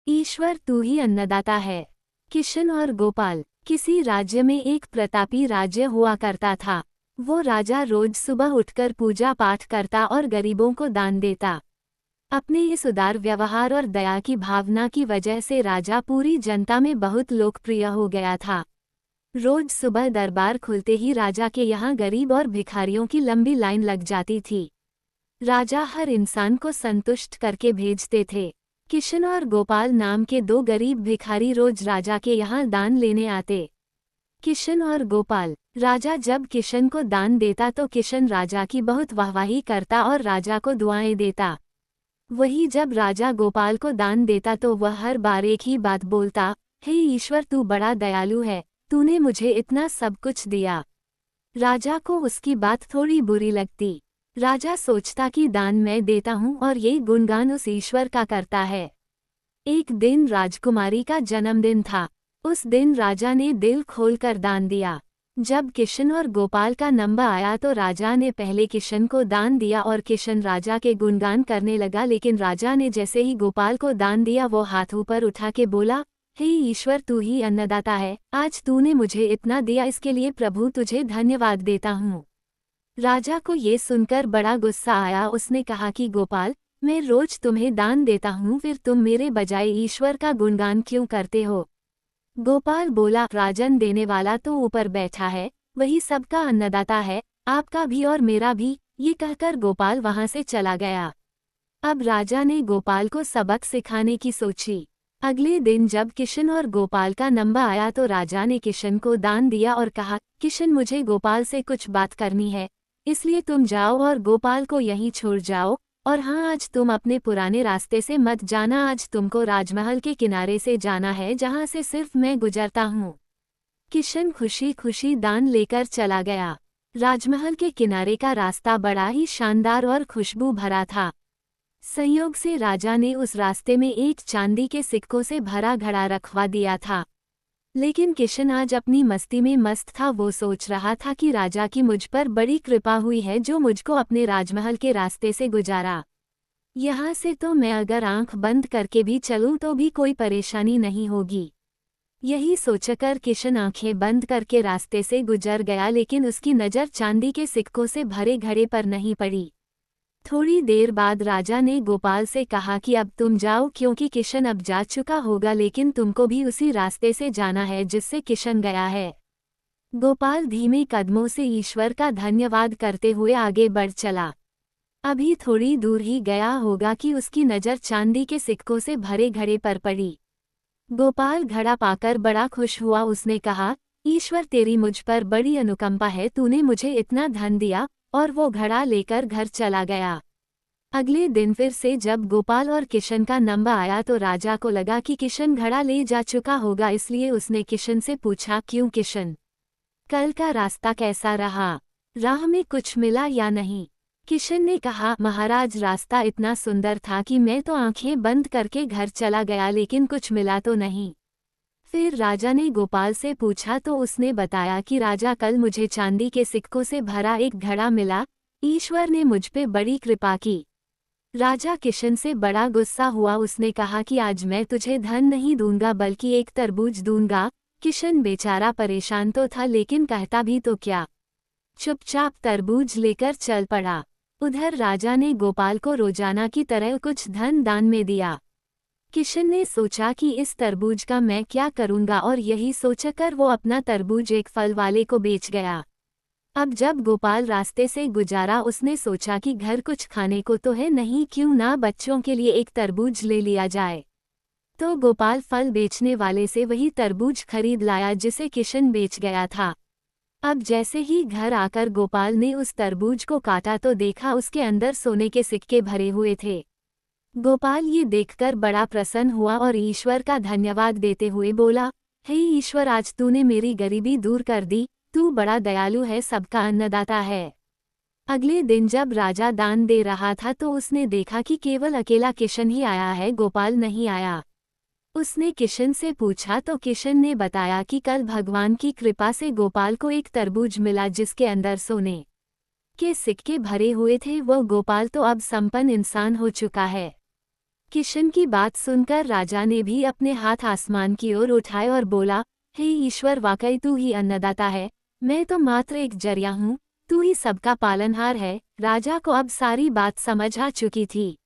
ईश्वर तू ही अन्नदाता है। किशन और गोपाल। किसी राज्य में एक प्रतापी राज्य हुआ करता था। वो राजा रोज सुबह उठकर पूजा पाठ करता और गरीबों को दान देता। अपने इस उदार व्यवहार और दया की भावना की वजह से राजा पूरी जनता में बहुत लोकप्रिय हो गया था। रोज सुबह दरबार खुलते ही राजा के यहाँ गरीब और भिखारियों की लंबी लाइन लग जाती थी। राजा हर इंसान को संतुष्ट करके भेजते थे। किशन और गोपाल नाम के दो गरीब भिखारी रोज राजा के यहाँ दान लेने आते। किशन और गोपाल। राजा जब किशन को दान देता तो किशन राजा की बहुत वाहवाही करता और राजा को दुआएं देता। वही जब राजा गोपाल को दान देता तो वह हर बार एक ही बात बोलता, हे ईश्वर तू बड़ा दयालु है, तूने मुझे इतना सब कुछ दिया। राजा को उसकी बात थोड़ी बुरी लगती। राजा सोचता कि दान मैं देता हूँ और ये गुणगान उस ईश्वर का करता है। एक दिन राजकुमारी का जन्मदिन था। उस दिन राजा ने दिल खोलकर दान दिया। जब किशन और गोपाल का नंबर आया तो राजा ने पहले किशन को दान दिया और किशन राजा के गुणगान करने लगा, लेकिन राजा ने जैसे ही गोपाल को दान दिया वो हाथ ऊपर उठा के बोला, हे ईश्वर तू ही अन्नदाता है, आज तूने मुझे इतना दिया, इसके लिए प्रभु तुझे धन्यवाद देता हूँ। राजा को ये सुनकर बड़ा गुस्सा आया। उसने कहा कि गोपाल, मैं रोज तुम्हें दान देता हूँ, फिर तुम मेरे बजाय ईश्वर का गुणगान क्यों करते हो? गोपाल बोला, राजन देने वाला तो ऊपर बैठा है, वही सबका अन्नदाता है, आपका भी और मेरा भी। ये कहकर गोपाल वहां से चला गया। अब राजा ने गोपाल को सबक सिखाने की सोची। अगले दिन जब किशन और गोपाल का नंबर आया तो राजा ने किशन को दान दिया और कहा, किशन मुझे गोपाल से कुछ बात करनी है, इसलिए तुम जाओ और गोपाल को यहीं छोड़ जाओ। और हाँ, आज तुम अपने पुराने रास्ते से मत जाना, आज तुमको राजमहल के किनारे से जाना है जहाँ से सिर्फ मैं गुजरता हूँ। किशन खुशी खुशी दान लेकर चला गया। राजमहल के किनारे का रास्ता बड़ा ही शानदार और खुशबू भरा था। संयोग से राजा ने उस रास्ते में एक चांदी के सिक्कों से भरा घड़ा रखवा दिया था। लेकिन किशन आज अपनी मस्ती में मस्त था। वो सोच रहा था कि राजा की मुझ पर बड़ी कृपा हुई है जो मुझको अपने राजमहल के रास्ते से गुजारा। यहाँ से तो मैं अगर आंख बंद करके भी चलूं तो भी कोई परेशानी नहीं होगी। यही सोचकर किशन आंखें बंद करके रास्ते से गुजर गया, लेकिन उसकी नज़र चांदी के सिक्कों से भरे घड़े पर नहीं पड़ी। थोड़ी देर बाद राजा ने गोपाल से कहा कि अब तुम जाओ, क्योंकि किशन अब जा चुका होगा, लेकिन तुमको भी उसी रास्ते से जाना है जिससे किशन गया है। गोपाल धीमे कदमों से ईश्वर का धन्यवाद करते हुए आगे बढ़ चला। अभी थोड़ी दूर ही गया होगा कि उसकी नज़र चांदी के सिक्कों से भरे घड़े पर पड़ी। गोपाल घड़ा पाकर बड़ा खुश हुआ। उसने कहा, ईश्वर तेरी मुझ पर बड़ी अनुकंपा है, तूने मुझे इतना धन दिया। और वो घड़ा लेकर घर चला गया। अगले दिन फिर से जब गोपाल और किशन का नंबर आया तो राजा को लगा कि किशन घड़ा ले जा चुका होगा, इसलिए उसने किशन से पूछा, क्यों किशन, कल का रास्ता कैसा रहा? राह में कुछ मिला या नहीं? किशन ने कहा, महाराज रास्ता इतना सुंदर था कि मैं तो आंखें बंद करके घर चला गया, लेकिन कुछ मिला तो नहीं। फिर राजा ने गोपाल से पूछा तो उसने बताया कि राजा कल मुझे चांदी के सिक्कों से भरा एक घड़ा मिला, ईश्वर ने मुझ पे बड़ी कृपा की। राजा किशन से बड़ा गुस्सा हुआ। उसने कहा कि आज मैं तुझे धन नहीं दूंगा बल्कि एक तरबूज दूंगा। किशन बेचारा परेशान तो था, लेकिन कहता भी तो क्या, चुपचाप तरबूज लेकर चल पड़ा। उधर राजा ने गोपाल को रोजाना की तरह कुछ धन दान में दिया। किशन ने सोचा कि इस तरबूज का मैं क्या करूंगा, और यही सोचकर वो अपना तरबूज एक फल वाले को बेच गया। अब जब गोपाल रास्ते से गुजारा उसने सोचा कि घर कुछ खाने को तो है नहीं, क्यों ना बच्चों के लिए एक तरबूज ले लिया जाए। तो गोपाल फल बेचने वाले से वही तरबूज खरीद लाया जिसे किशन बेच गया था। अब जैसे ही घर आकर गोपाल ने उस तरबूज को काटा तो देखा उसके अंदर सोने के सिक्के भरे हुए थे। गोपाल ये देखकर बड़ा प्रसन्न हुआ और ईश्वर का धन्यवाद देते हुए बोला, हे ईश्वर, आज तूने मेरी गरीबी दूर कर दी, तू बड़ा दयालु है, सबका अन्नदाता है। अगले दिन जब राजा दान दे रहा था तो उसने देखा कि केवल अकेला किशन ही आया है, गोपाल नहीं आया। उसने किशन से पूछा तो किशन ने बताया कि कल भगवान की कृपा से गोपाल को एक तरबूज मिला जिसके अंदर सोने के सिक्के भरे हुए थे। वो गोपाल तो अब संपन्न इंसान हो चुका है। किशन की बात सुनकर राजा ने भी अपने हाथ आसमान की ओर उठाए और बोला, हे ईश्वर, वाकई तू ही अन्नदाता है, मैं तो मात्र एक जरिया हूँ, तू ही सबका पालनहार है। राजा को अब सारी बात समझ आ चुकी थी।